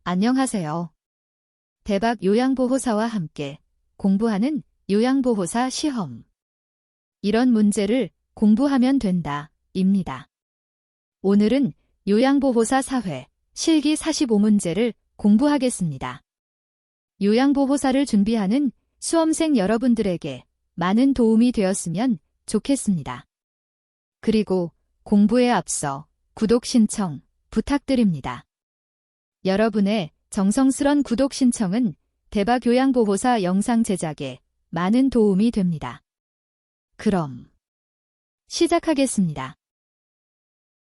안녕하세요. 대박 요양보호사와 함께 공부하는 요양보호사 시험. 이런 문제를 공부하면 된다, 입니다. 오늘은 요양보호사 사회 실기 45문제를 공부하겠습니다. 요양보호사를 준비하는 수험생 여러분들에게 많은 도움이 되었으면 좋겠습니다. 그리고 공부에 앞서 구독 신청 부탁드립니다. 여러분의 정성스런 구독 신청은 대박 요양보호사 영상 제작에 많은 도움이 됩니다. 그럼 시작하겠습니다.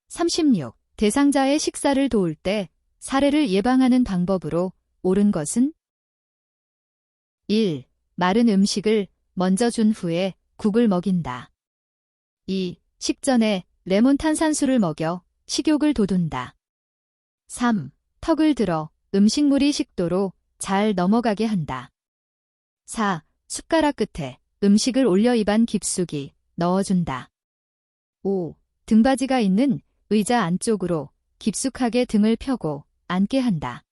36. 대상자의 식사를 도울 때 사례를 예방하는 방법으로 옳은 것은? 1. 마른 음식을 먼저 준 후에 국을 먹인다. 2. 식전에 레몬 탄산수를 먹여 식욕을 돋운다. 3. 턱을 들어 음식물이 식도로 잘 넘어가게 한다. 4. 숟가락 끝에 음식을 올려 입안 깊숙이 넣어준다. 5. 등받이가 있는 의자 안쪽으로 깊숙하게 등을 펴고 앉게 한다.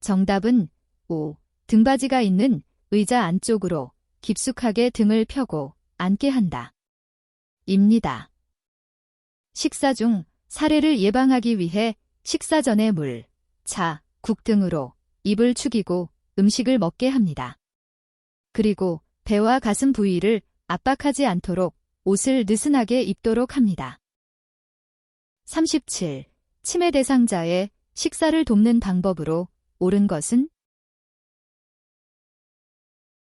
정답은 5. 등받이가 있는 의자 안쪽으로 깊숙하게 등을 펴고 앉게 한다. 입니다. 식사 중 사례를 예방하기 위해 식사 전에 물, 차, 국 등으로 입을 축이고 음식을 먹게 합니다. 그리고 배와 가슴 부위를 압박하지 않도록 옷을 느슨하게 입도록 합니다. 37. 치매 대상자의 식사를 돕는 방법으로 옳은 것은?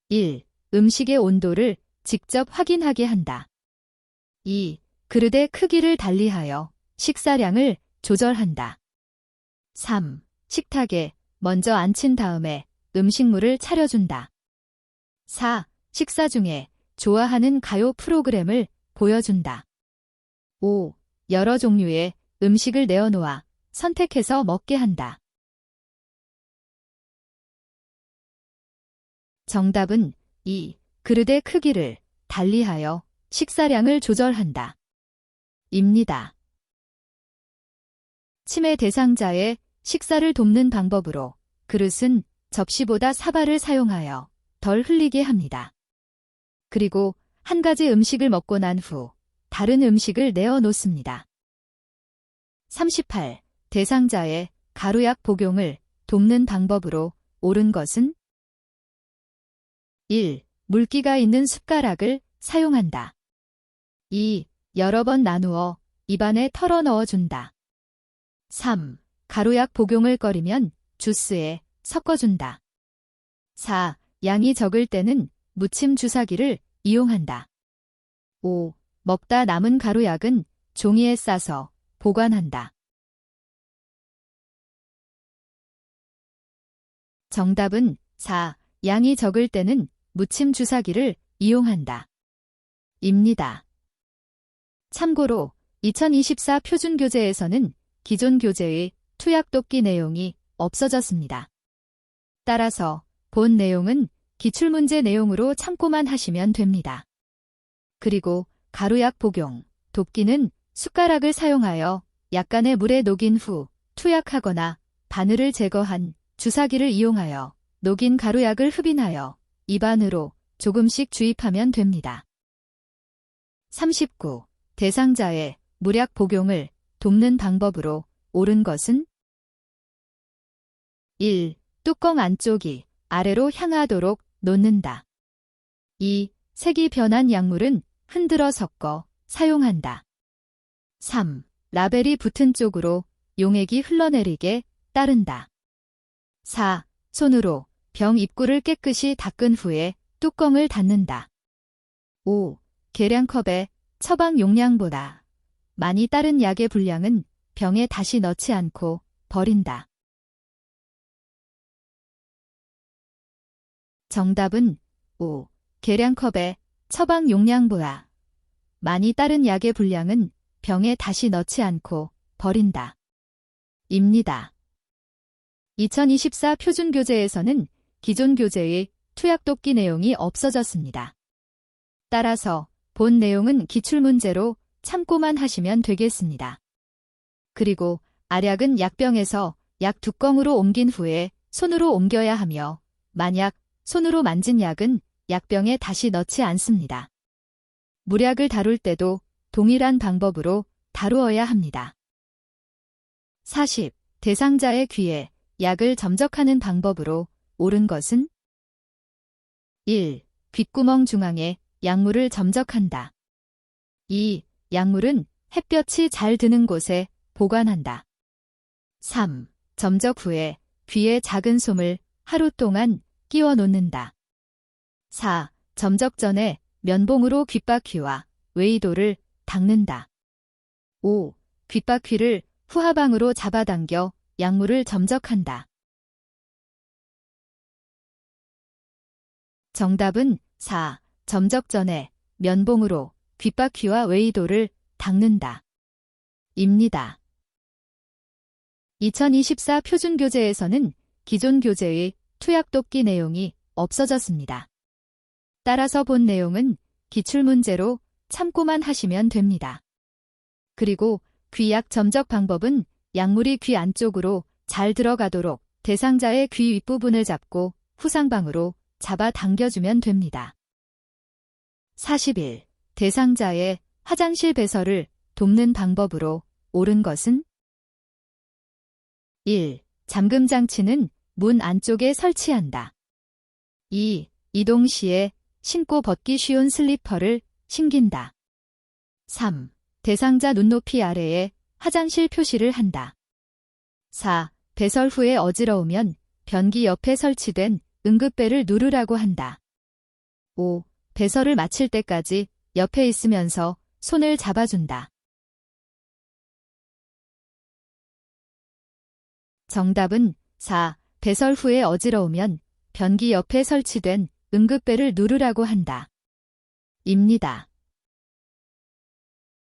1. 음식의 온도를 직접 확인하게 한다. 2. 그릇의 크기를 달리하여 식사량을 조절한다. 3. 식탁에 먼저 앉힌 다음에 음식물을 차려준다. 4. 식사 중에 좋아하는 가요 프로그램을 보여준다. 5. 여러 종류의 음식을 내어놓아 선택해서 먹게 한다. 정답은 2. 그릇의 크기를 달리하여 식사량을 조절한다. 입니다. 치매 대상자의 식사를 돕는 방법으로 그릇은 접시보다 사발을 사용하여 덜 흘리게 합니다. 그리고 한 가지 음식을 먹고 난 후 다른 음식을 내어 놓습니다. 38. 대상자의 가루약 복용을 돕는 방법으로 옳은 것은? 1. 물기가 있는 숟가락을 사용한다. 2. 여러 번 나누어 입안에 털어 넣어준다. 3. 가루약 복용을 꺼리면 주스에 섞어준다. 4. 양이 적을 때는 무침 주사기를 이용한다. 5. 먹다 남은 가루약은 종이에 싸서 보관한다. 정답은 4. 양이 적을 때는 무침 주사기를 이용한다. 입니다. 참고로 2024 표준교재에서는 기존 교재의 투약독기 내용이 없어졌습니다. 따라서 본 내용은 기출문제 내용으로 참고만 하시면 됩니다. 그리고 가루약 복용, 돕기는 숟가락을 사용하여 약간의 물에 녹인 후 투약하거나 바늘을 제거한 주사기를 이용하여 녹인 가루약을 흡인하여 입안으로 조금씩 주입하면 됩니다. 39. 대상자의 물약 복용을 돕는 방법으로 옳은 것은? 1. 뚜껑 안쪽이 아래로 향하도록 놓는다. 2. 색이 변한 약물은 흔들어 섞어 사용한다. 3. 라벨이 붙은 쪽으로 용액이 흘러내리게 따른다. 4. 손으로 병 입구를 깨끗이 닦은 후에 뚜껑을 닫는다. 5. 계량컵에 처방 용량보다 많이 따른 약의 분량은 병에 다시 넣지 않고 버린다. 정답은 5. 계량컵에 처방 용량보다 많이 따른 약의 분량은 병에 다시 넣지 않고 버린다. 입니다. 2024 표준교재에서는 기존 교재의 투약독기 내용이 없어졌습니다. 따라서 본 내용은 기출문제로 참고만 하시면 되겠습니다. 그리고 알약은 약병에서 약 뚜껑으로 옮긴 후에 손으로 옮겨야 하며 만약 손으로 만진 약은 약병에 다시 넣지 않습니다. 물약을 다룰 때도 동일한 방법으로 다루어야 합니다. 40. 대상자의 귀에 약을 점적하는 방법으로 옳은 것은 1. 귓구멍 중앙에 약물을 점적한다. 2. 약물은 햇볕이 잘 드는 곳에 보관한다. 3. 점적 후에 귀에 작은 솜을 하루 동안 끼워 놓는다. 4. 점적 전에 면봉으로 귓바퀴와 외이도를 닦는다. 5. 귓바퀴를 후하방으로 잡아당겨 약물을 점적한다. 정답은 4. 점적 전에 면봉으로 귓바퀴와 외이도를 닦는다. 입니다. 2024 표준교재에서는 기존 교재의 투약독기 내용이 없어졌습니다. 따라서 본 내용은 기출문제로 참고만 하시면 됩니다. 그리고 귀약 점적 방법은 약물이 귀 안쪽으로 잘 들어가도록 대상자의 귀 윗부분을 잡고 후상방으로 잡아 당겨주면 됩니다. 41. 대상자의 화장실 배설을 돕는 방법으로 옳은 것은 1. 잠금 장치는 문 안쪽에 설치한다. 2. 이동 시에 신고 벗기 쉬운 슬리퍼를 신긴다. 3. 대상자 눈높이 아래에 화장실 표시를 한다. 4. 배설 후에 어지러우면 변기 옆에 설치된 응급벨을 누르라고 한다. 5. 배설을 마칠 때까지 옆에 있으면서 손을 잡아준다. 정답은 4. 배설 후에 어지러우면 변기 옆에 설치된 응급벨을 누르라고 한다. 입니다.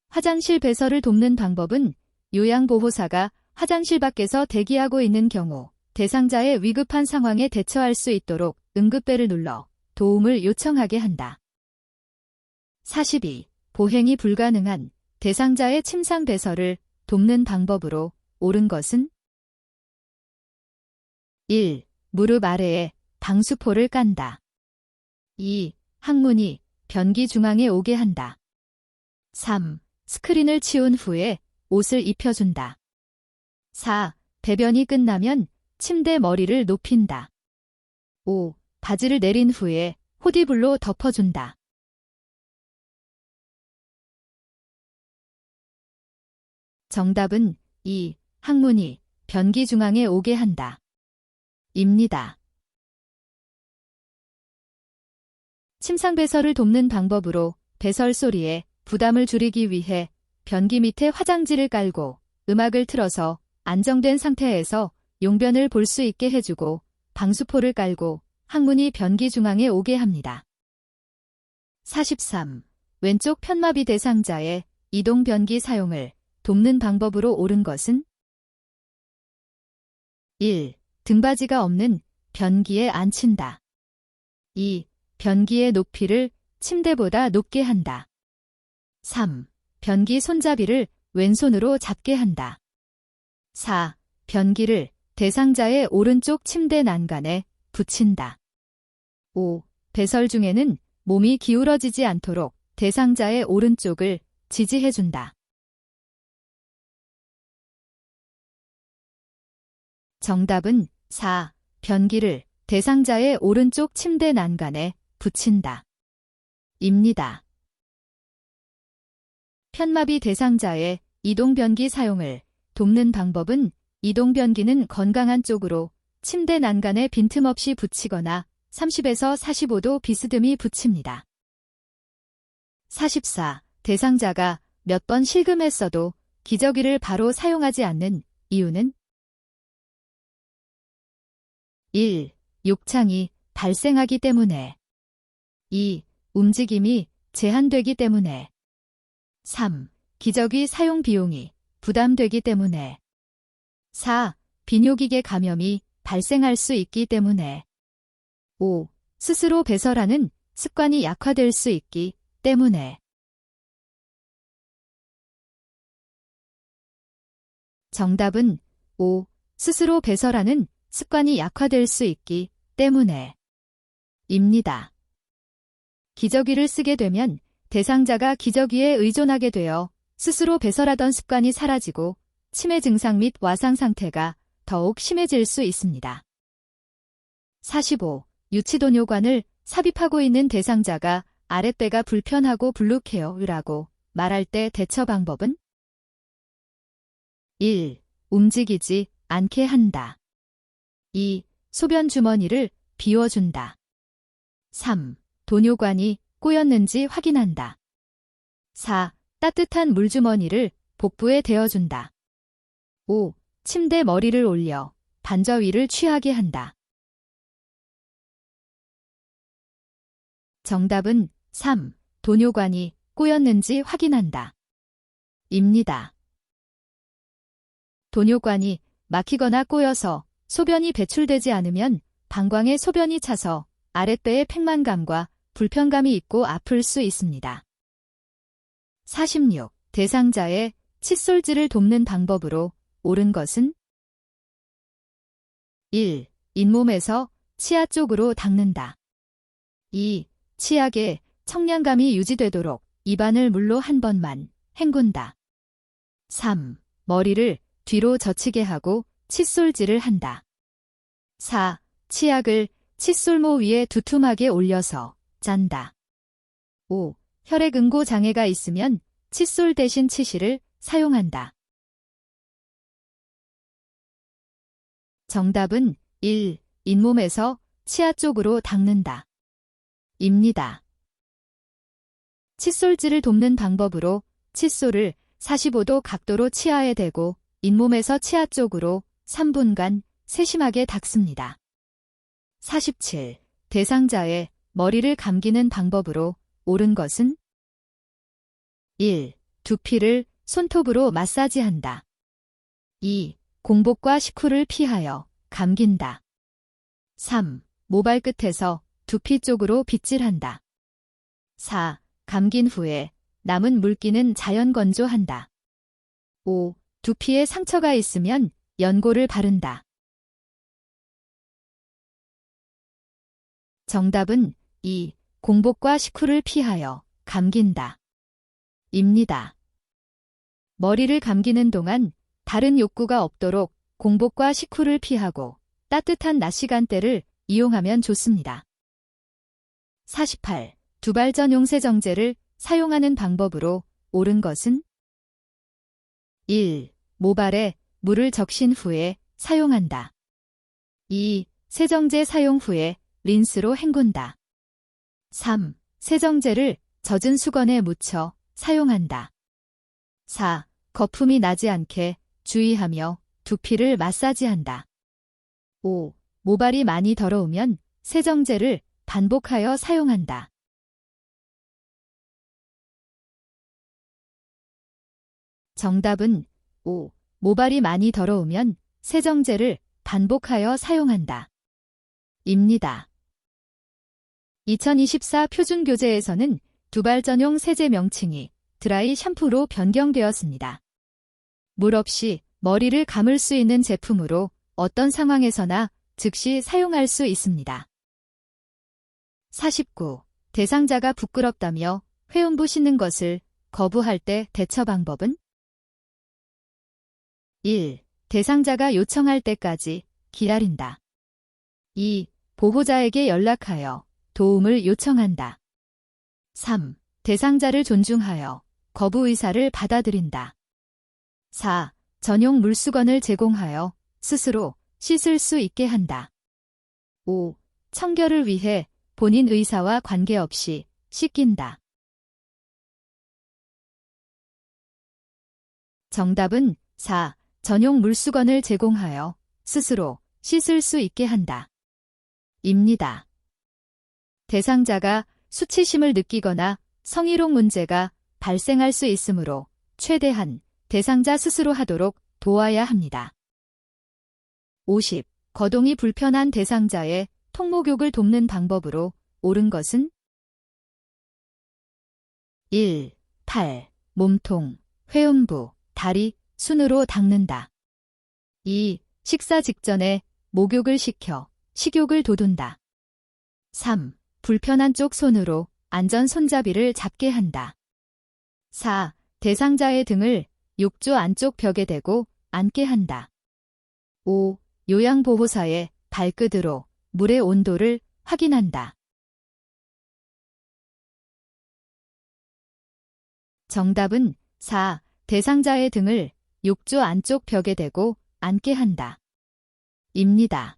화장실 배설을 돕는 방법은 요양보호사가 화장실 밖에서 대기하고 있는 경우 대상자의 위급한 상황에 대처할 수 있도록 응급벨을 눌러 도움을 요청하게 한다. 42. 보행이 불가능한 대상자의 침상 배설을 돕는 방법으로 옳은 것은 1. 무릎 아래에 방수포를 깐다. 2. 항문이 변기 중앙에 오게 한다. 3. 스크린을 치운 후에 옷을 입혀준다. 4. 배변이 끝나면 침대 머리를 높인다. 5. 바지를 내린 후에 호디블로 덮어준다. 정답은 2. 항문이 변기 중앙에 오게 한다. 입니다. 침상 배설을 돕는 방법으로 배설 소리에 부담을 줄이기 위해 변기 밑에 화장지를 깔고 음악을 틀어서 안정된 상태에서 용변을 볼 수 있게 해주고 방수포를 깔고 항문이 변기 중앙에 오게 합니다. 43. 왼쪽 편마비 대상자의 이동 변기 사용을 돕는 방법으로 옳은 것은 1. 등받이가 없는 변기에 앉힌다. 2. 변기의 높이를 침대보다 높게 한다. 3. 변기 손잡이를 왼손으로 잡게 한다. 4. 변기를 대상자의 오른쪽 침대 난간에 붙인다. 5. 배설 중에는 몸이 기울어지지 않도록 대상자의 오른쪽을 지지해준다. 정답은 4. 변기를 대상자의 오른쪽 침대 난간에 붙인다. 입니다. 편마비 대상자의 이동변기 사용을 돕는 방법은 이동변기는 건강한 쪽으로 침대 난간에 빈틈없이 붙이거나 30에서 45도 비스듬히 붙입니다. 44. 대상자가 몇 번 실금했어도 기저귀를 바로 사용하지 않는 이유는 1. 욕창이 발생하기 때문에 2. 움직임이 제한되기 때문에 3. 기저귀 사용 비용이 부담되기 때문에 4. 비뇨기계 감염이 발생할 수 있기 때문에 5. 스스로 배설하는 습관이 약화될 수 있기 때문에 정답은 5. 스스로 배설하는 습관이 약화될 수 있기 때문에 입니다. 기저귀를 쓰게 되면 대상자가 기저귀에 의존하게 되어 스스로 배설하던 습관이 사라지고 치매 증상 및 와상 상태가 더욱 심해질 수 있습니다. 45. 유치도뇨관을 삽입하고 있는 대상자가 아랫배가 불편하고 불룩해요라고 말할 때 대처 방법은? 1. 움직이지 않게 한다. 2. 소변 주머니를 비워준다. 3. 도뇨관이 꼬였는지 확인한다. 4. 따뜻한 물주머니를 복부에 대어준다. 5. 침대 머리를 올려 반저 위를 취하게 한다. 정답은 3. 도뇨관이 꼬였는지 확인한다. 입니다. 도뇨관이 막히거나 꼬여서 소변이 배출되지 않으면 방광에 소변이 차서 아랫배에 팽만감과 불편감이 있고 아플 수 있습니다. 46. 대상자의 칫솔질을 돕는 방법으로 옳은 것은? 1. 잇몸에서 치아 쪽으로 닦는다. 2. 치약에 청량감이 유지되도록 입안을 물로 한 번만 헹군다. 3. 머리를 뒤로 젖히게 하고 칫솔질을 한다. 4. 치약을 칫솔모 위에 두툼하게 올려서 짠다. 5. 혈액응고 장애가 있으면 칫솔 대신 치실을 사용한다. 정답은 1. 잇몸에서 치아 쪽으로 닦는다. 입니다. 칫솔질을 돕는 방법으로 칫솔을 45도 각도로 치아에 대고 잇몸에서 치아 쪽으로 3분간 세심하게 닦습니다. 47. 대상자의 머리를 감기는 방법으로 옳은 것은? 1. 두피를 손톱으로 마사지한다. 2. 공복과 식후를 피하여 감긴다. 3. 모발 끝에서 두피 쪽으로 빗질한다. 4. 감긴 후에 남은 물기는 자연 건조한다. 5. 두피에 상처가 있으면 연고를 바른다. 정답은 2. 공복과 식후를 피하여 감긴다. 입니다. 머리를 감기는 동안 다른 욕구가 없도록 공복과 식후를 피하고 따뜻한 낮 시간대를 이용하면 좋습니다. 48. 두발 전용 세정제를 사용하는 방법으로 옳은 것은? 1. 모발에 물을 적신 후에 사용한다. 2. 세정제 사용 후에 린스로 헹군다. 3. 세정제를 젖은 수건에 묻혀 사용한다. 4. 거품이 나지 않게 주의하며 두피를 마사지한다. 5. 모발이 많이 더러우면 세정제를 반복하여 사용한다. 정답은 5. 모발이 많이 더러우면 세정제를 반복하여 사용한다. 입니다. 2024 표준교재에서는 두발 전용 세제 명칭이 드라이 샴푸로 변경되었습니다. 물 없이 머리를 감을 수 있는 제품으로 어떤 상황에서나 즉시 사용할 수 있습니다. 49. 대상자가 부끄럽다며 회음부 씻는 것을 거부할 때 대처 방법은? 1. 대상자가 요청할 때까지 기다린다. 2. 보호자에게 연락하여 도움을 요청한다. 3. 대상자를 존중하여 거부 의사를 받아들인다. 4. 전용 물수건을 제공하여 스스로 씻을 수 있게 한다. 5. 청결을 위해 본인 의사와 관계없이 씻긴다. 정답은 4. 전용 물수건을 제공하여 스스로 씻을 수 있게 한다. 입니다. 대상자가 수치심을 느끼거나 성희롱 문제가 발생할 수 있으므로 최대한 대상자 스스로 하도록 도와야 합니다. 50. 거동이 불편한 대상자의 통목욕을 돕는 방법으로 옳은 것은? 1. 팔, 몸통, 회음부, 다리, 순으로 닦는다. 2. 식사 직전에 목욕을 시켜 식욕을 돋운다. 3. 불편한 쪽 손으로 안전 손잡이를 잡게 한다. 4. 대상자의 등을 욕조 안쪽 벽에 대고 앉게 한다. 5. 요양보호사의 발끝으로 물의 온도를 확인한다. 정답은 4. 대상자의 등을 욕조 안쪽 벽에 대고 앉게 한다. 입니다.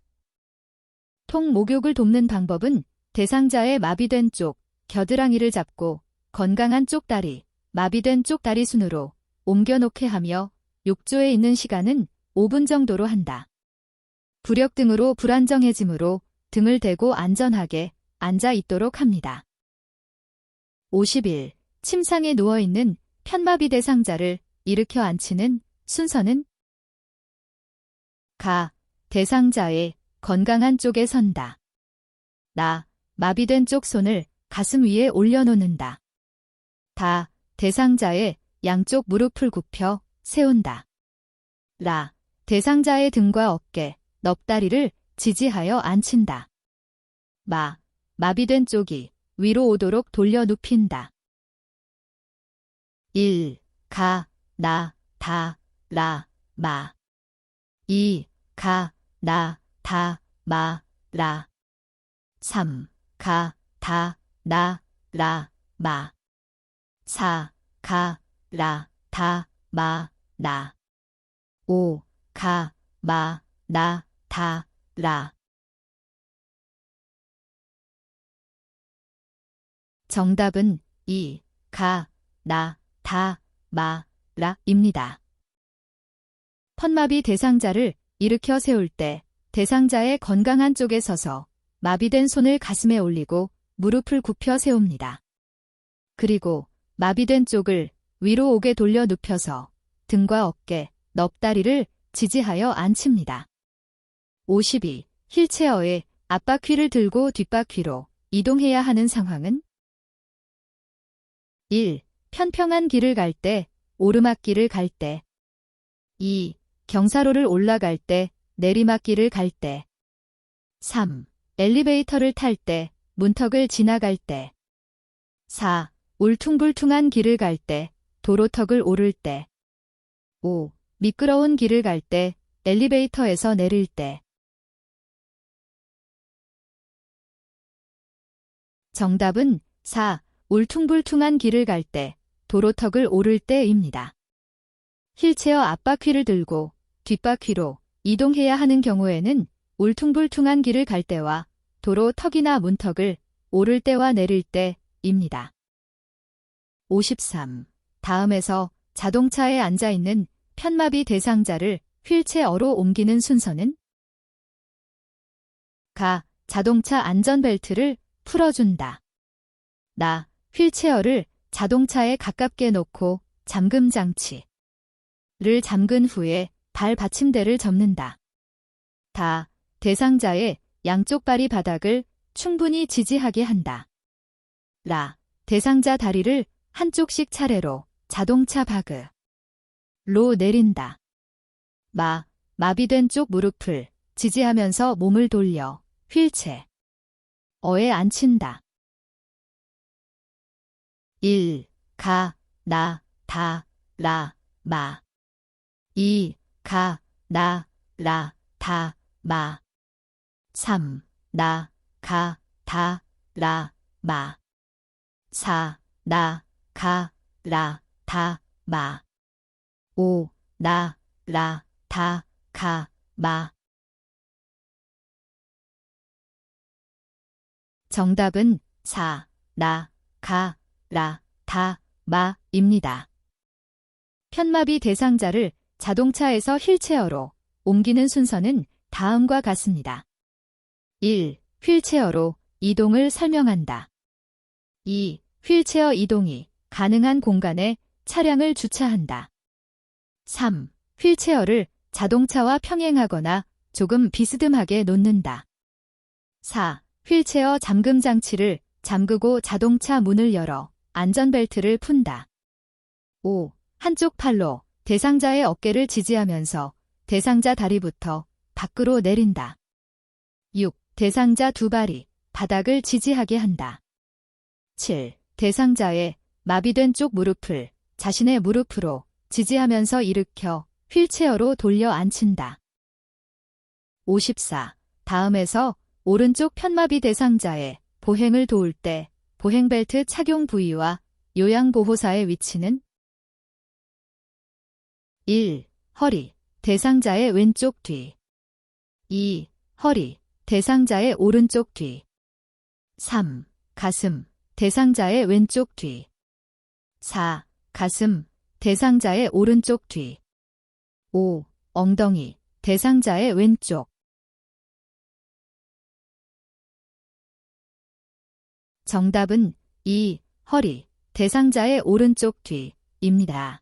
통 목욕을 돕는 방법은 대상자의 마비된 쪽 겨드랑이를 잡고 건강한 쪽 다리, 마비된 쪽 다리 순으로 옮겨놓게 하며 욕조에 있는 시간은 5분 정도로 한다. 부력 등으로 불안정해지므로 등을 대고 안전하게 앉아 있도록 합니다. 51. 침상에 누워있는 편마비 대상자를 일으켜 앉히는 순서는 가. 대상자의 건강한 쪽에 선다. 나. 마비된 쪽 손을 가슴 위에 올려놓는다. 다. 대상자의 양쪽 무릎을 굽혀 세운다. 라. 대상자의 등과 어깨, 넙다리를 지지하여 앉힌다. 마. 마비된 쪽이 위로 오도록 돌려 눕힌다. 1. 가, 나, 다, 라, 마. 2. 가, 나, 다, 마, 라. 3. 가, 다, 나, 라, 마. 4. 가, 라, 다, 마, 나. 5. 가, 마, 나, 다, 라. 정답은 2. 가, 나, 다, 마, 라 입니다. 편마비 대상자를 일으켜 세울 때 대상자의 건강한 쪽에 서서 마비된 손을 가슴에 올리고 무릎을 굽혀 세웁니다. 그리고 마비된 쪽을 위로 오게 돌려 눕혀서 등과 어깨, 넙다리를 지지하여 앉힙니다. 52. 휠체어의 앞바퀴를 들고 뒷바퀴로 이동해야 하는 상황은 1. 편평한 길을 갈 때, 오르막길을 갈 때. 2. 경사로를 올라갈 때, 내리막길을 갈 때. 3. 엘리베이터를 탈 때, 문턱을 지나갈 때. 4. 울퉁불퉁한 길을 갈 때, 도로턱을 오를 때. 5. 미끄러운 길을 갈 때, 엘리베이터에서 내릴 때. 정답은 4. 울퉁불퉁한 길을 갈 때, 도로턱을 오를 때입니다. 휠체어 앞바퀴를 들고 뒷바퀴로 이동해야 하는 경우에는 울퉁불퉁한 길을 갈 때와 도로턱이나 문턱을 오를 때와 내릴 때입니다. 53. 다음에서 자동차에 앉아있는 편마비 대상자를 휠체어로 옮기는 순서는 가. 자동차 안전벨트를 풀어준다. 나. 휠체어를 자동차에 가깝게 놓고 잠금 장치를 잠근 후에 발 받침대를 접는다. 다. 대상자의 양쪽 발이 바닥을 충분히 지지하게 한다. 라. 대상자 다리를 한쪽씩 차례로 자동차 바그로 내린다. 마. 마비된 쪽 무릎을 지지하면서 몸을 돌려 휠체어에 앉힌다. 1. 가, 나, 다, 라, 마. 2. 가, 나, 라, 다, 마. 3. 나, 가, 다, 라, 마. 4. 나, 가, 라, 다, 마. 5. 나, 라, 다, 가, 마. 정답은 4. 나, 가, 라, 다, 마 입니다. 편마비 대상자를 자동차에서 휠체어로 옮기는 순서는 다음과 같습니다. 1. 휠체어로 이동을 설명한다. 2. 휠체어 이동이 가능한 공간에 차량을 주차한다. 3. 휠체어를 자동차와 평행하거나 조금 비스듬하게 놓는다. 4. 휠체어 잠금 장치를 잠그고 자동차 문을 열어 안전벨트를 푼다. 5. 한쪽 팔로 대상자의 어깨를 지지하면서 대상자 다리부터 밖으로 내린다. 6. 대상자 두 발이 바닥을 지지하게 한다. 7. 대상자의 마비된 쪽 무릎을 자신의 무릎으로 지지하면서 일으켜 휠체어로 돌려 앉힌다. 54. 다음에서 오른쪽 편마비 대상자의 보행을 도울 때 보행벨트 착용 부위와 요양보호사의 위치는 1. 허리, 대상자의 왼쪽 뒤. 2. 허리, 대상자의 오른쪽 뒤. 3. 가슴, 대상자의 왼쪽 뒤. 4. 가슴, 대상자의 오른쪽 뒤. 5. 엉덩이, 대상자의 왼쪽. 정답은 2. 허리, 대상자의 오른쪽 뒤입니다.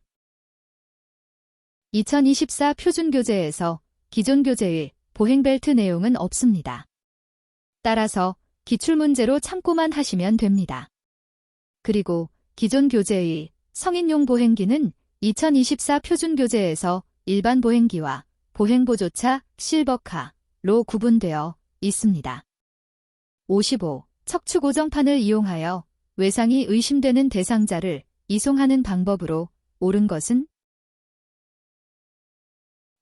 2024 표준교재에서 기존 교재의 보행벨트 내용은 없습니다. 따라서 기출문제로 참고만 하시면 됩니다. 그리고 기존 교재의 성인용 보행기는 2024 표준교재에서 일반 보행기와 보행보조차 실버카로 구분되어 있습니다. 55. 척추고정판을 이용하여 외상이 의심되는 대상자를 이송하는 방법으로 옳은 것은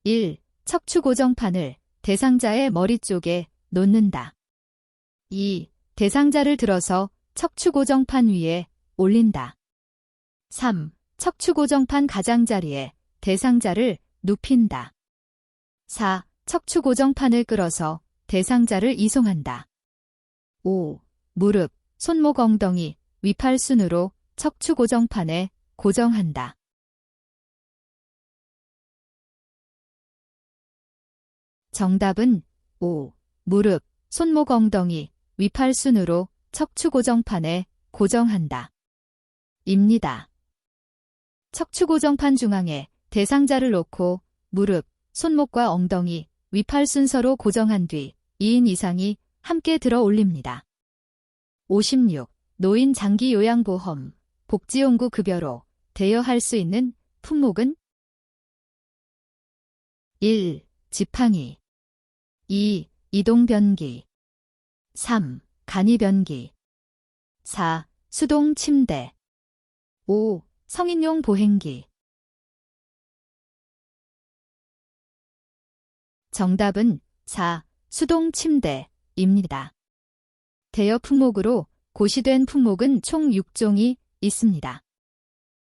1. 척추고정판을 대상자의 머리 쪽에 놓는다. 2. 대상자를 들어서 척추고정판 위에 올린다. 3. 척추고정판 가장자리에 대상자를 눕힌다. 4. 척추고정판을 끌어서 대상자를 이송한다. 5. 무릎, 손목 엉덩이, 위팔순으로 척추고정판에 고정한다. 정답은 5. 무릎, 손목 엉덩이, 위팔순으로 척추고정판에 고정한다. 입니다. 척추고정판 중앙에 대상자를 놓고 무릎, 손목과 엉덩이, 위팔 순서로 고정한 뒤 2인 이상이 함께 들어 올립니다. 56. 노인 장기 요양보험, 복지용구 급여로 대여할 수 있는 품목은 1. 지팡이 2. 이동변기 3. 간이변기 4. 수동 침대 5. 성인용 보행기. 정답은 4. 수동 침대입니다. 대여 품목으로 고시된 품목은 총 6종이 있습니다.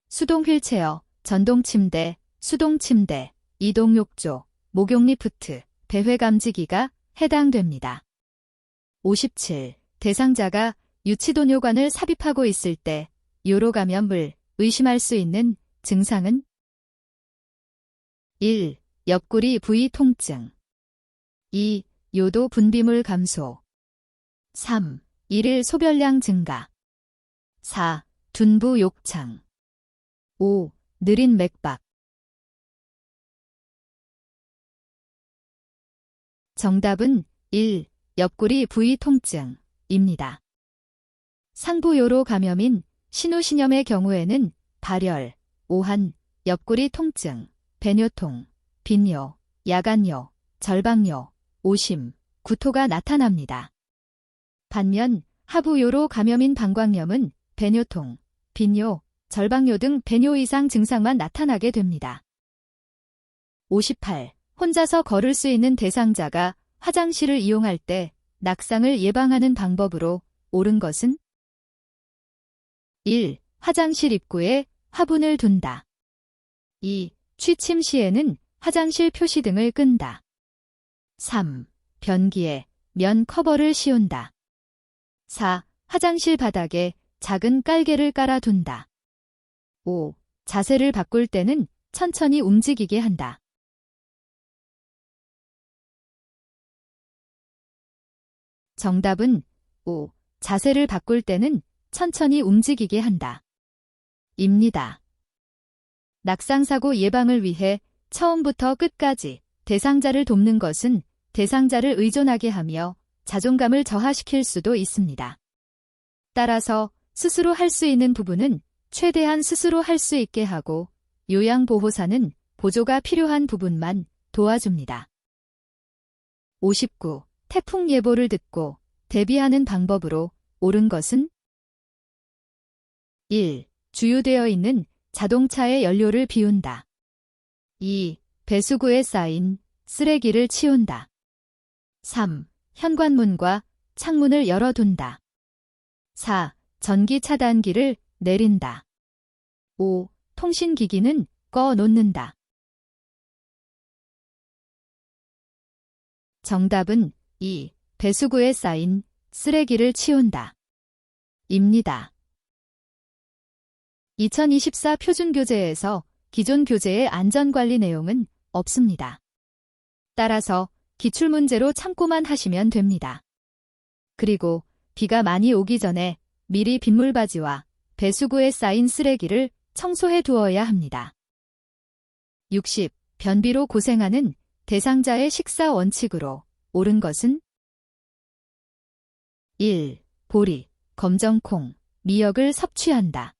수동 휠체어, 전동 침대, 수동 침대, 이동 욕조, 목욕 리프트, 배회 감지기가 해당됩니다. 57. 대상자가 유치도뇨관을 삽입하고 있을 때 요로 감염을 의심할 수 있는 증상은 1. 옆구리 부위 통증 2. 요도 분비물 감소 3. 일일 소변량 증가 4. 둔부 욕창 5. 느린 맥박. 정답은 1. 옆구리 부위 통증입니다. 상부요로 감염인 신우신염의 경우에는 발열, 오한, 옆구리 통증, 배뇨통, 빈요, 야간요, 절박요, 오심, 구토가 나타납니다. 반면 하부요로 감염인 방광염은 배뇨통, 빈요, 절박요 등 배뇨 이상 증상만 나타나게 됩니다. 58. 혼자서 걸을 수 있는 대상자가 화장실을 이용할 때 낙상을 예방하는 방법으로 옳은 것은 1. 화장실 입구에 화분을 둔다. 2. 취침 시에는 화장실 표시 등을 끈다. 3. 변기에 면 커버를 씌운다. 4. 화장실 바닥에 작은 깔개를 깔아둔다. 5. 자세를 바꿀 때는 천천히 움직이게 한다. 정답은 5. 자세를 바꿀 때는 천천히 움직이게 한다. 입니다. 낙상사고 예방을 위해 처음부터 끝까지 대상자를 돕는 것은 대상자를 의존하게 하며 자존감을 저하시킬 수도 있습니다. 따라서 스스로 할 수 있는 부분은 최대한 스스로 할 수 있게 하고 요양보호사는 보조가 필요한 부분만 도와줍니다. 59. 태풍 예보를 듣고 대비하는 방법으로 옳은 것은 1. 주유되어 있는 자동차의 연료를 비운다. 2. 배수구에 쌓인 쓰레기를 치운다. 3. 현관문과 창문을 열어둔다. 4. 전기 차단기를 내린다. 5. 통신기기는 꺼놓는다. 정답은 2. 배수구에 쌓인 쓰레기를 치운다. 입니다. 2024 표준교재에서 기존 교재의 안전관리 내용은 없습니다. 따라서 기출문제로 참고만 하시면 됩니다. 그리고 비가 많이 오기 전에 미리 빗물바지와 배수구에 쌓인 쓰레기를 청소해 두어야 합니다. 60. 변비로 고생하는 대상자의 식사 원칙으로 옳은 것은 1. 보리, 검정콩, 미역을 섭취한다.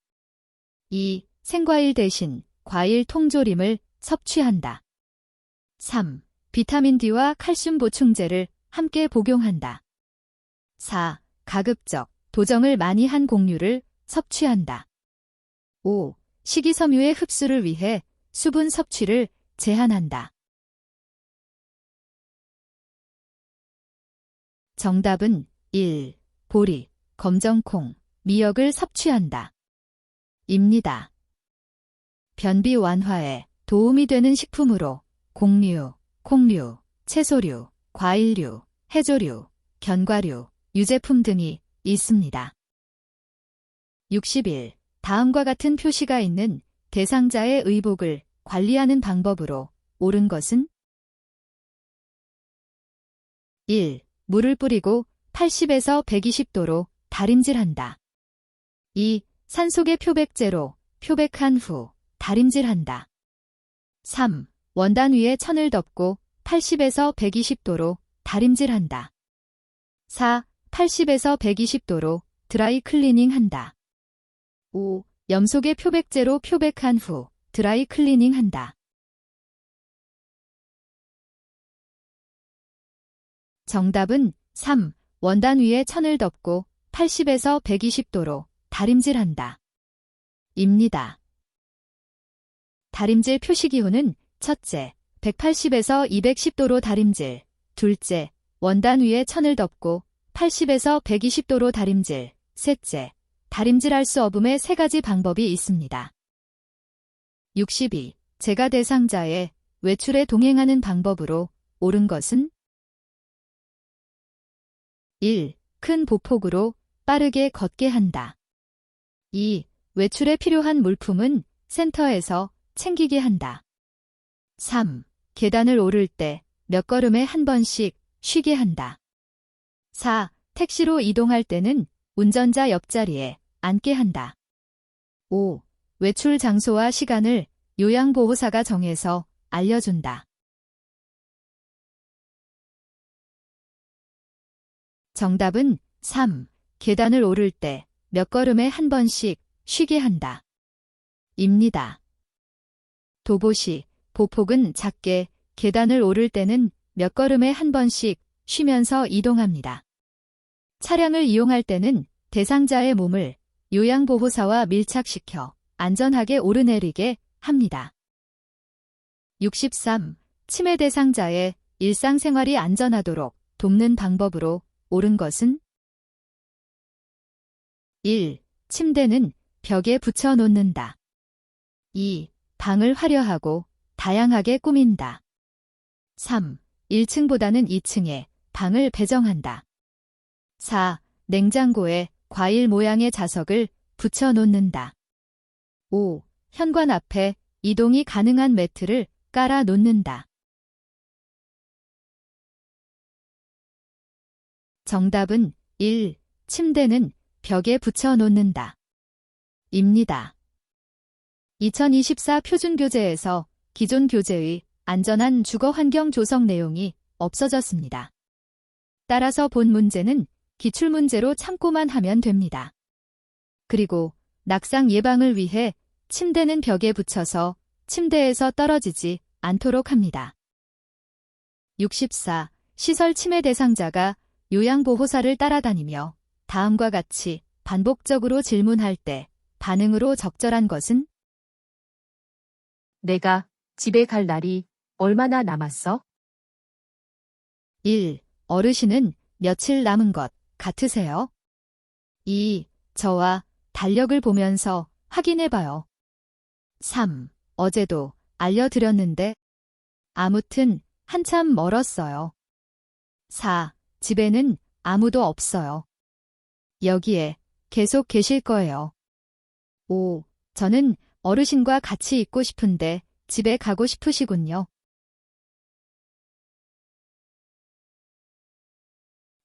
2. 생과일 대신 과일 통조림을 섭취한다. 3. 비타민 D와 칼슘 보충제를 함께 복용한다. 4. 가급적 도정을 많이 한 곡류를 섭취한다. 5. 식이섬유의 흡수를 위해 수분 섭취를 제한한다. 정답은 1. 보리, 검정콩, 미역을 섭취한다. 입니다. 변비 완화에 도움이 되는 식품으로 곡류, 콩류, 채소류, 과일류, 해조류, 견과류, 유제품 등이 있습니다. 61. 다음과 같은 표시가 있는 대상자의 의복을 관리하는 방법으로 옳은 것은 1. 물을 뿌리고 80에서 120도로 다림질한다. 2. 산속의 표백제로 표백한 후 다림질한다. 3. 원단 위에 천을 덮고 80에서 120도로 다림질한다. 4. 80에서 120도로 드라이 클리닝한다. 5. 염속의 표백제로 표백한 후 드라이 클리닝한다. 정답은 3. 원단 위에 천을 덮고 80에서 120도로 다림질한다. 입니다. 다림질 표시기호는 첫째, 180에서 210도로 다림질, 둘째, 원단 위에 천을 덮고 80에서 120도로 다림질, 셋째, 다림질할 수 없음의 세 가지 방법이 있습니다. 62. 제가 대상자의 외출에 동행하는 방법으로 옳은 것은 1. 큰 보폭으로 빠르게 걷게 한다. 2. 외출에 필요한 물품은 센터에서 챙기게 한다. 3. 계단을 오를 때 몇 걸음에 한 번씩 쉬게 한다. 4. 택시로 이동할 때는 운전자 옆자리에 앉게 한다. 5. 외출 장소와 시간을 요양보호사가 정해서 알려준다. 정답은 3. 계단을 오를 때 몇 걸음에 한 번씩 쉬게 한다. 입니다. 도보시, 보폭은 작게, 계단을 오를 때는 몇 걸음에 한 번씩 쉬면서 이동합니다. 차량을 이용할 때는 대상자의 몸을 요양보호사와 밀착시켜 안전하게 오르내리게 합니다. 63. 치매 대상자의 일상생활이 안전하도록 돕는 방법으로 옳은 것은 1. 침대는 벽에 붙여 놓는다. 2. 방을 화려하고 다양하게 꾸민다. 3. 1층보다는 2층에 방을 배정한다. 4. 냉장고에 과일 모양의 자석을 붙여 놓는다. 5. 현관 앞에 이동이 가능한 매트를 깔아 놓는다. 정답은 1. 침대는 벽에 붙여 놓는다. 입니다. 2024 표준교재에서 기존 교재의 안전한 주거 환경 조성 내용이 없어졌습니다. 따라서 본 문제는 기출문제로 참고만 하면 됩니다. 그리고 낙상 예방을 위해 침대는 벽에 붙여서 침대에서 떨어지지 않도록 합니다. 64. 시설 침해 대상자가 요양보호사를 따라다니며 다음과 같이 반복적으로 질문할 때 반응으로 적절한 것은? 내가 집에 갈 날이 얼마나 남았어? 1. 어르신은 며칠 남은 것 같으세요? 2. 저와 달력을 보면서 확인해봐요. 3. 어제도 알려드렸는데 아무튼 한참 멀었어요. 4. 집에는 아무도 없어요. 여기에 계속 계실 거예요. 5. 저는 어르신과 같이 있고 싶은데 집에 가고 싶으시군요.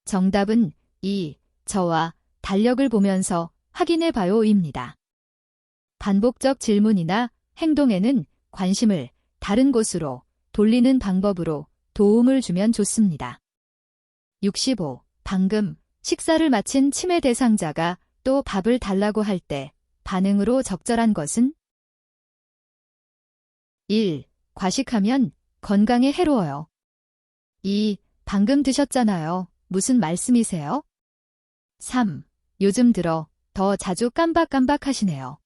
정답은 2. 저와 달력을 보면서 확인해봐요입니다. 반복적 질문이나 행동에는 관심을 다른 곳으로 돌리는 방법으로 도움을 주면 좋습니다. 65. 방금 식사를 마친 치매 대상자가 또 밥을 달라고 할 때 반응으로 적절한 것은? 1. 과식하면 건강에 해로워요. 2. 방금 드셨잖아요. 무슨 말씀이세요? 3. 요즘 들어 더 자주 깜박깜박 하시네요.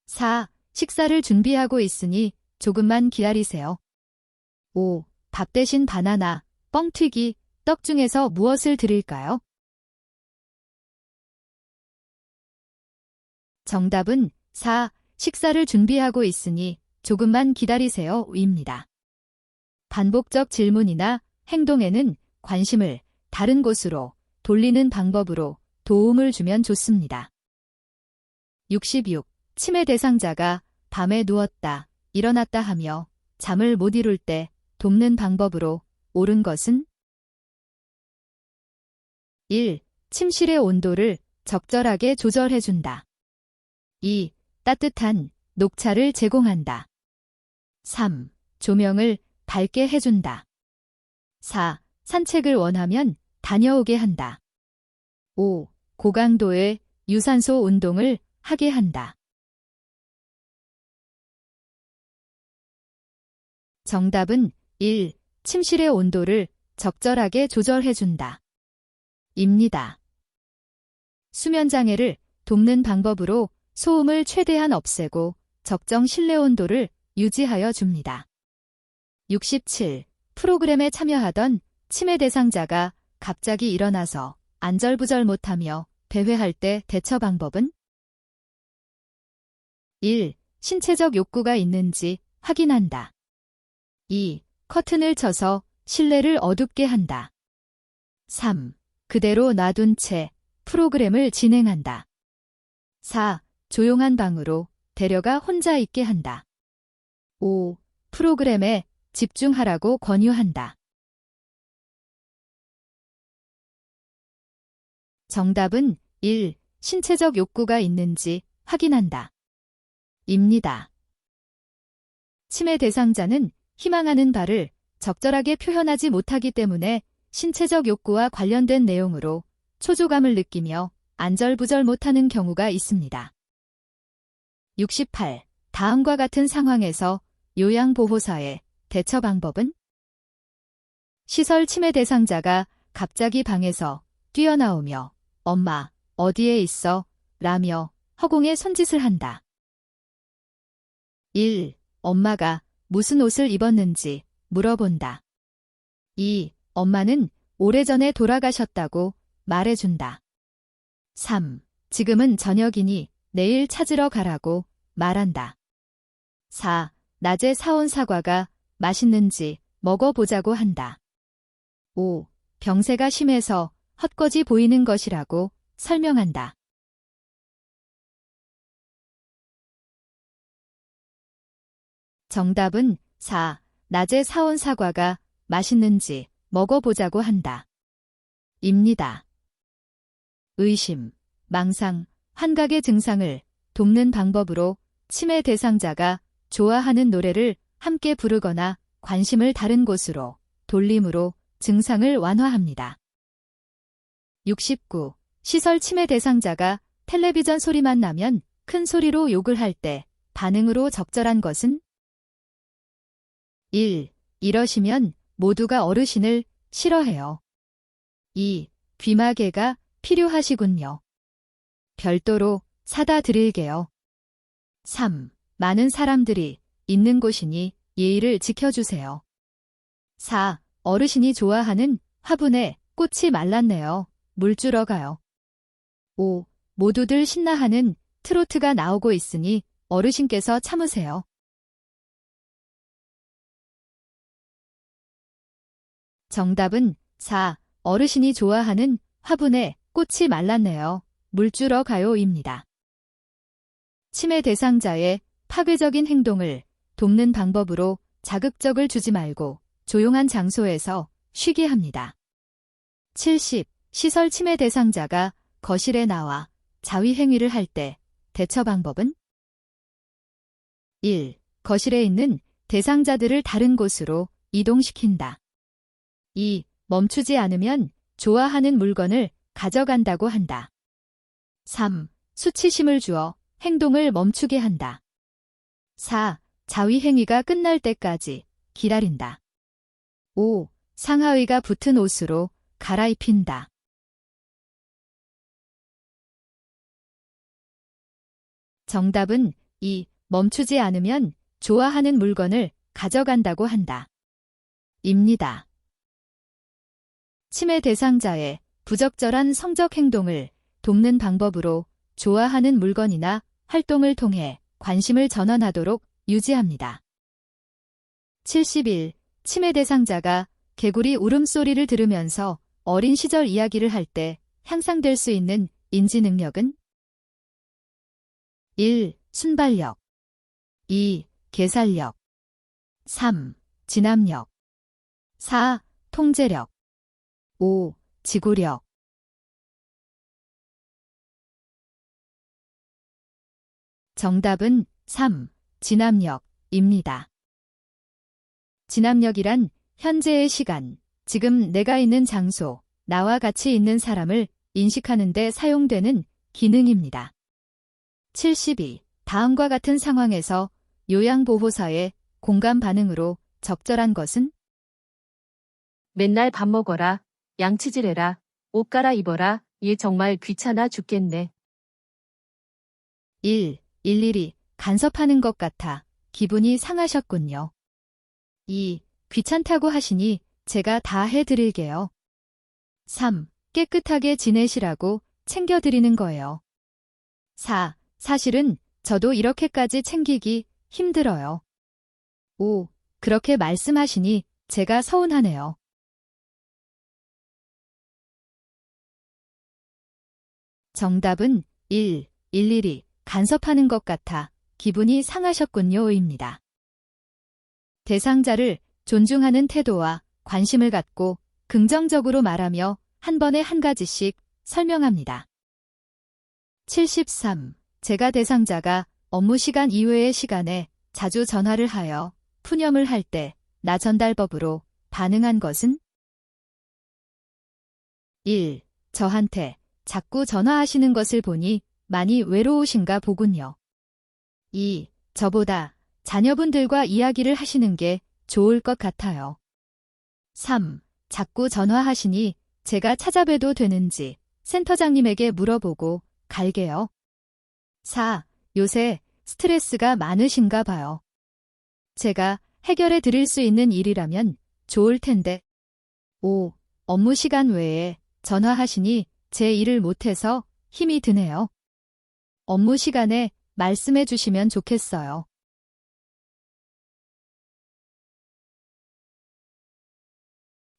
4. 식사를 준비하고 있으니 조금만 기다리세요. 5. 밥 대신 바나나, 뻥튀기, 떡 중에서 무엇을 드릴까요? 정답은 4. 식사를 준비하고 있으니 조금만 기다리세요.입니다. 반복적 질문이나 행동에는 관심을 다른 곳으로 돌리는 방법으로 도움을 주면 좋습니다. 66. 치매 대상자가 밤에 누웠다, 일어났다 하며 잠을 못 이룰 때 돕는 방법으로 옳은 것은? 1. 침실의 온도를 적절하게 조절해준다. 2. 따뜻한 녹차를 제공한다. 3. 조명을 밝게 해준다. 4. 산책을 원하면 다녀오게 한다. 5. 고강도의 유산소 운동을 하게 한다. 정답은 1. 침실의 온도를 적절하게 조절해준다. 입니다. 수면장애를 돕는 방법으로 소음을 최대한 없애고 적정 실내 온도를 유지하여 줍니다. 67. 프로그램에 참여하던 치매 대상자가 갑자기 일어나서 안절부절 못하며 배회할 때 대처 방법은? 1. 신체적 욕구가 있는지 확인한다. 2. 커튼을 쳐서 실내를 어둡게 한다. 3. 그대로 놔둔 채 프로그램을 진행한다. 4. 조용한 방으로 데려가 혼자 있게 한다. 5. 프로그램에 집중하라고 권유한다. 정답은 1. 신체적 욕구가 있는지 확인한다. 입니다. 치매 대상자는 희망하는 바를 적절하게 표현하지 못하기 때문에 신체적 욕구와 관련된 내용으로 초조감을 느끼며 안절부절 못하는 경우가 있습니다. 68. 다음과 같은 상황에서 요양보호사의 대처 방법은? 시설 치매 대상자가 갑자기 방에서 뛰어나오며 엄마, 어디에 있어? 라며 허공에 손짓을 한다. 1. 엄마가 무슨 옷을 입었는지 물어본다. 2. 엄마는 오래전에 돌아가셨다고 말해준다. 3. 지금은 저녁이니 내일 찾으러 가라고 말한다. 4. 낮에 사온 사과가 맛있는지 먹어보자고 한다. 5. 병세가 심해서 헛거지 보이는 것이라고 설명한다. 정답은 4. 낮에 사온 사과가 맛있는지 먹어보자고 한다. 입니다. 의심, 망상, 환각의 증상을 돕는 방법으로 치매 대상자가 좋아하는 노래를 함께 부르거나 관심을 다른 곳으로 돌림으로 증상을 완화합니다. 69. 시설 치매 대상자가 텔레비전 소리만 나면 큰 소리로 욕을 할 때 반응으로 적절한 것은? 1. 이러시면 모두가 어르신을 싫어해요. 2. 귀마개가 필요하시군요. 별도로 사다 드릴게요. 3. 많은 사람들이 있는 곳이니 예의를 지켜주세요. 4. 어르신이 좋아하는 화분에 꽃이 말랐네요. 물 주러 가요. 5. 모두들 신나하는 트로트가 나오고 있으니 어르신께서 참으세요. 정답은 4. 어르신이 좋아하는 화분에 꽃이 말랐네요. 물 주러 가요입니다. 치매 대상자의 파괴적인 행동을 돕는 방법으로 자극적을 주지 말고 조용한 장소에서 쉬게 합니다. 70. 시설 치매 대상자가 거실에 나와 자위행위를 할 때 대처 방법은? 1. 거실에 있는 대상자들을 다른 곳으로 이동시킨다. 2. 멈추지 않으면 좋아하는 물건을 가져간다고 한다. 3. 수치심을 주어 행동을 멈추게 한다. 4. 자위행위가 끝날 때까지 기다린다. 5. 상하의가 붙은 옷으로 갈아입힌다. 정답은 2. 멈추지 않으면 좋아하는 물건을 가져간다고 한다. 입니다. 치매 대상자의 부적절한 성적 행동을 돕는 방법으로 좋아하는 물건이나 활동을 통해 관심을 전환하도록 유지합니다. 71. 치매 대상자가 개구리 울음소리를 들으면서 어린 시절 이야기를 할 때 향상될 수 있는 인지 능력은? 1. 순발력 2. 계산력 3. 진압력 4. 통제력 5. 지구력 정답은 3. 진압력입니다. 진압력이란 현재의 시간, 지금 내가 있는 장소, 나와 같이 있는 사람을 인식하는 데 사용되는 기능입니다. 72. 다음과 같은 상황에서 요양보호사의 공감 반응으로 적절한 것은? 맨날 밥 먹어라, 양치질해라, 옷 갈아입어라, 얘 정말 귀찮아 죽겠네. 1. 일일이 간섭하는 것 같아 기분이 상하셨군요. 2. 귀찮다고 하시니 제가 다 해드릴게요. 3. 깨끗하게 지내시라고 챙겨드리는 거예요. 4. 사실은 저도 이렇게까지 챙기기 힘들어요. 5. 그렇게 말씀하시니 제가 서운하네요. 정답은 1. 일일이 간섭하는 것 같아 기분이 상하셨군요입니다. 대상자를 존중하는 태도와 관심을 갖고 긍정적으로 말하며 한 번에 한 가지씩 설명합니다. 73. 제가 대상자가 업무 시간 이외의 시간에 자주 전화를 하여 푸념을 할 때 나 전달법으로 반응한 것은? 1. 저한테 자꾸 전화하시는 것을 보니 많이 외로우신가 보군요. 2. 저보다 자녀분들과 이야기를 하시는 게 좋을 것 같아요. 3. 자꾸 전화하시니 제가 찾아뵈도 되는지 센터장님에게 물어보고 갈게요. 4. 요새 스트레스가 많으신가 봐요. 제가 해결해 드릴 수 있는 일이라면 좋을 텐데. 5. 업무 시간 외에 전화하시니 제 일을 못해서 힘이 드네요. 업무 시간에 말씀해 주시면 좋겠어요.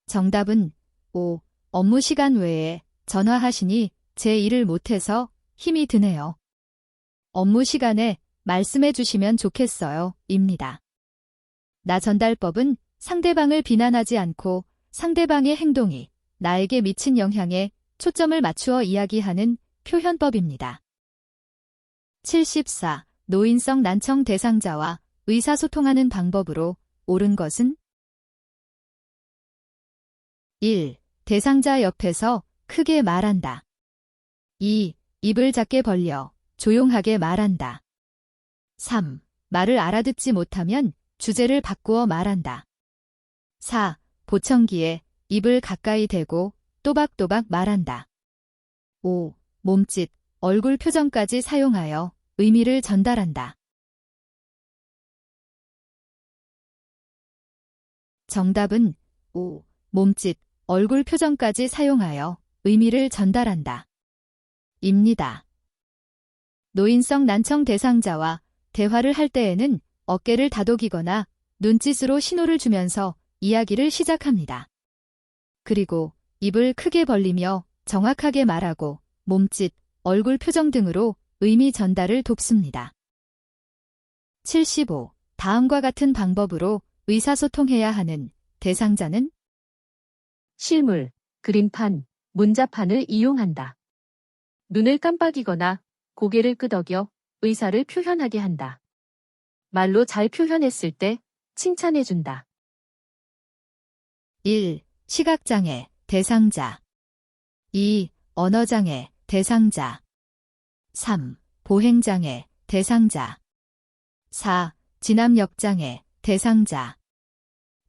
정답은 5. 업무 시간 외에 전화하시니 제 일을 못해서 힘이 드네요. 업무 시간에 말씀해 주시면 좋겠어요. 입니다. 나 전달법은 상대방을 비난하지 않고 상대방의 행동이 나에게 미친 영향에 초점을 맞추어 이야기하는 표현법입니다. 74. 노인성 난청 대상자와 의사소통하는 방법으로 옳은 것은? 1. 대상자 옆에서 크게 말한다. 2. 입을 작게 벌려 조용하게 말한다. 3. 말을 알아듣지 못하면 주제를 바꾸어 말한다. 4. 보청기에 입을 가까이 대고 또박또박 말한다. 5. 몸짓, 얼굴 표정까지 사용하여 의미를 전달한다. 정답은 5. 몸짓, 얼굴 표정까지 사용하여 의미를 전달한다. 입니다. 노인성 난청 대상자와 대화를 할 때에는 어깨를 다독이거나 눈짓으로 신호를 주면서 이야기를 시작합니다. 그리고 입을 크게 벌리며 정확하게 말하고 몸짓, 얼굴 표정 등으로 의미 전달을 돕습니다. 75. 다음과 같은 방법으로 의사소통해야 하는 대상자는 실물, 그림판, 문자판을 이용한다. 눈을 깜빡이거나 고개를 끄덕여 의사를 표현하게 한다. 말로 잘 표현했을 때 칭찬해준다. 1. 시각장애, 대상자 2. 언어장애, 대상자 3. 보행장애, 대상자 4. 진압력장애, 대상자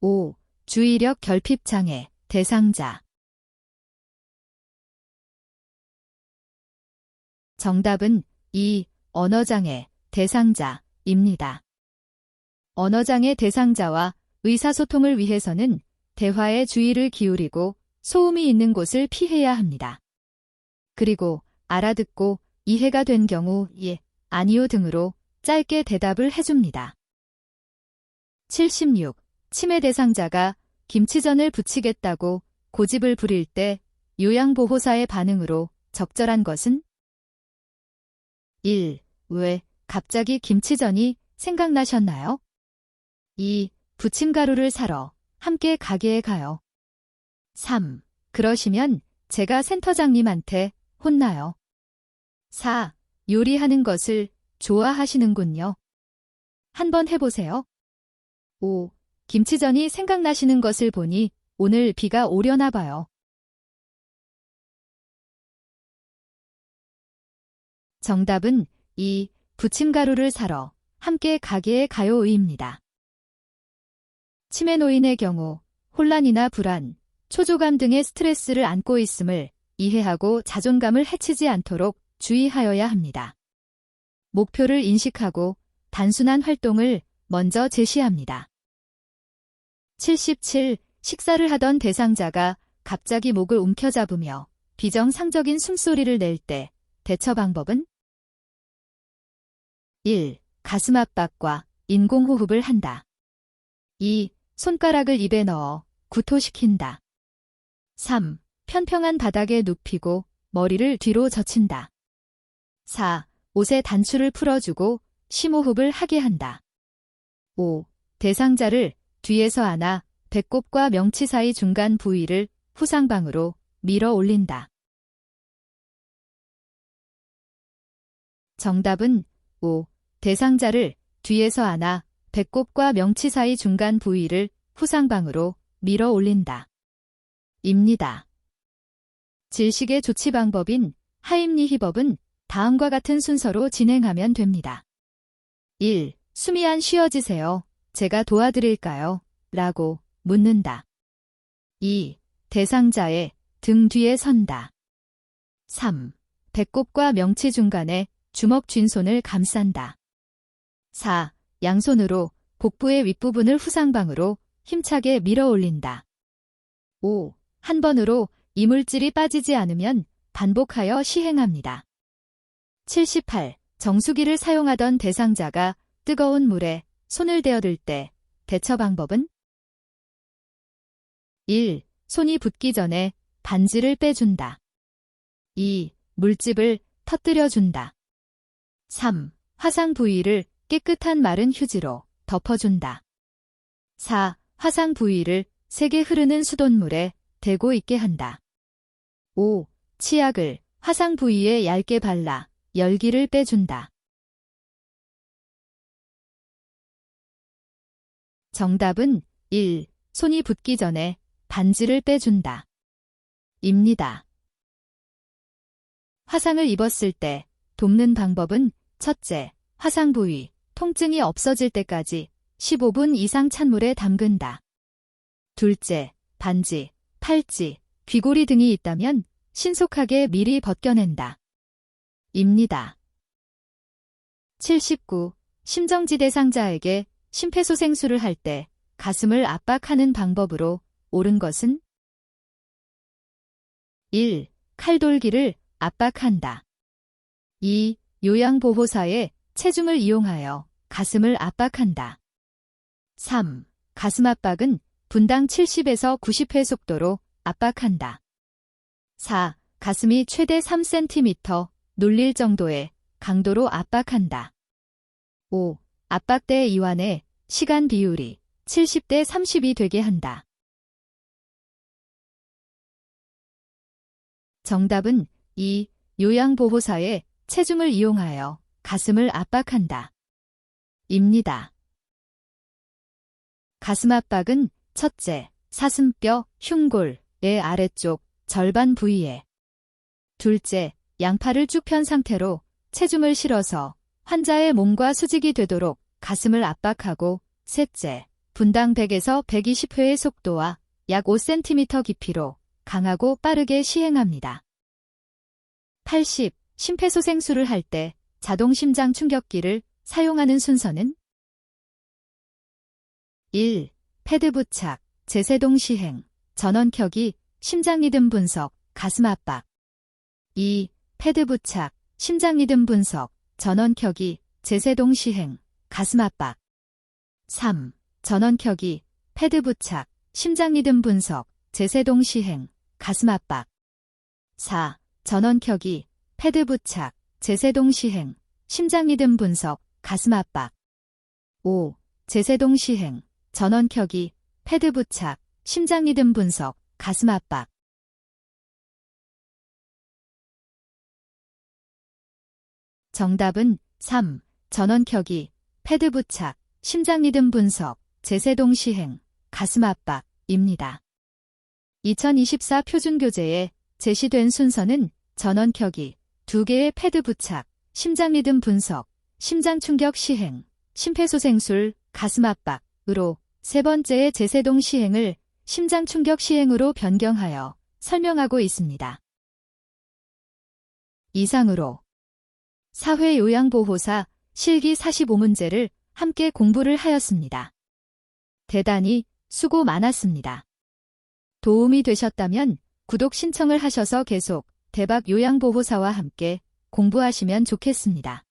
5. 주의력 결핍장애, 대상자 정답은 2. 언어장애, 대상자입니다. 언어장애 대상자와 의사소통을 위해서는 대화에 주의를 기울이고 소음이 있는 곳을 피해야 합니다. 그리고 알아듣고 이해가 된 경우 예, 아니요 등으로 짧게 대답을 해줍니다. 76. 치매 대상자가 김치전을 부치겠다고 고집을 부릴 때 요양보호사의 반응으로 적절한 것은 1. 왜 갑자기 김치전이 생각나셨나요? 2. 부침가루를 사러 함께 가게에 가요. 3. 그러시면 제가 센터장님한테 혼나요. 4. 요리하는 것을 좋아하시는군요. 한번 해보세요. 5. 김치전이 생각나시는 것을 보니 오늘 비가 오려나 봐요. 정답은 2. 부침가루를 사러 함께 가게에 가요의입니다. 치매 노인의 경우 혼란이나 불안, 초조감 등의 스트레스를 안고 있음을 이해하고 자존감을 해치지 않도록 주의하여야 합니다. 목표를 인식하고 단순한 활동을 먼저 제시합니다. 77. 식사를 하던 대상자가 갑자기 목을 움켜잡으며 비정상적인 숨소리를 낼 때 대처 방법은 1. 가슴 압박과 인공호흡을 한다. 2. 손가락을 입에 넣어 구토시킨다. 3. 평평한 바닥에 눕히고 머리를 뒤로 젖힌다. 4. 옷의 단추를 풀어주고 심호흡을 하게 한다. 5. 대상자를 뒤에서 안아 배꼽과 명치 사이 중간 부위를 후상방으로 밀어 올린다. 정답은 5. 대상자를 뒤에서 안아 배꼽과 명치 사이 중간 부위를 후상방으로 밀어 올린다. 입니다. 질식의 조치 방법인 하임리히법은 다음과 같은 순서로 진행하면 됩니다. 1. 숨이 안 쉬어지세요. 제가 도와드릴까요? 라고 묻는다. 2. 대상자의 등 뒤에 선다. 3. 배꼽과 명치 중간에 주먹 쥔 손을 감싼다. 4. 양손으로 복부의 윗부분을 후상방으로 힘차게 밀어 올린다. 5. 한 번으로 이물질이 빠지지 않으면 반복하여 시행합니다. 78. 정수기를 사용하던 대상자가 뜨거운 물에 손을 대어들 때 대처 방법은 1. 손이 붓기 전에 반지를 빼준다. 2. 물집을 터뜨려준다. 3. 화상 부위를 깨끗한 마른 휴지로 덮어준다. 4. 화상 부위를 세게 흐르는 수돗물에 대고 있게 한다. 5. 치약을 화상 부위에 얇게 발라 열기를 빼준다. 정답은 1. 손이 붓기 전에 반지를 빼준다. 입니다. 화상을 입었을 때 돕는 방법은 첫째, 화상 부위, 통증이 없어질 때까지 15분 이상 찬물에 담근다. 둘째, 반지, 팔찌, 귀고리 등이 있다면 신속하게 미리 벗겨낸다. 입니다. 79. 심정지 대상자에게 심폐소생술을 할 때 가슴을 압박하는 방법으로 옳은 것은? 1. 칼돌기를 압박한다. 2. 요양보호사의 체중을 이용하여 가슴을 압박한다. 3. 가슴 압박은 분당 70에서 90회 속도로 압박한다. 4. 가슴이 최대 3cm 눌릴 정도의 강도로 압박한다. 5. 압박대 이완의 시간 비율이 70대 30이 되게 한다. 정답은 2. 요양보호사의 체중을 이용하여 가슴을 압박한다. 입니다. 가슴 압박은 첫째, 사슴뼈, 흉골의 아래쪽 절반 부위에, 둘째, 양팔을 쭉 편 상태로 체중을 실어서 환자의 몸과 수직이 되도록 가슴을 압박하고, 셋째, 분당 100에서 120회의 속도와 약 5cm 깊이로 강하고 빠르게 시행합니다. 80. 심폐소생술을 할 때 자동 심장 충격기를 사용하는 순서는? 1. 패드 부착, 제세동 시행, 전원 켜기, 심장 리듬 분석, 가슴 압박. 2. 패드 부착, 심장 리듬 분석, 전원 켜기, 제세동 시행, 가슴 압박. 3. 전원 켜기, 패드 부착, 심장 리듬 분석, 제세동 시행, 가슴 압박. 4. 전원 켜기, 패드 부착, 제세동 시행, 심장 리듬 분석, 가슴 압박. 5. 제세동 시행, 전원 켜기, 패드 부착, 심장 리듬 분석, 가슴 압박. 정답은 3. 전원 켜기, 패드 부착, 심장 리듬 분석, 제세동 시행, 가슴 압박입니다. 2024 표준교재에 제시된 순서는 전원 켜기, 2개의 패드 부착, 심장 리듬 분석, 심장 충격 시행, 심폐소생술, 가슴 압박으로 세 번째의 제세동 시행을 심장 충격 시행으로 변경하여 설명하고 있습니다. 이상으로 사회요양보호사 실기 45문제를 함께 공부를 하였습니다. 대단히 수고 많았습니다. 도움이 되셨다면 구독 신청을 하셔서 계속 대박 요양보호사와 함께 공부하시면 좋겠습니다.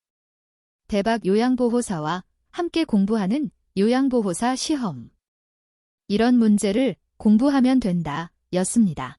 대박 요양보호사와 함께 공부하는 요양보호사 시험. 이런 문제를 공부하면 된다 였습니다.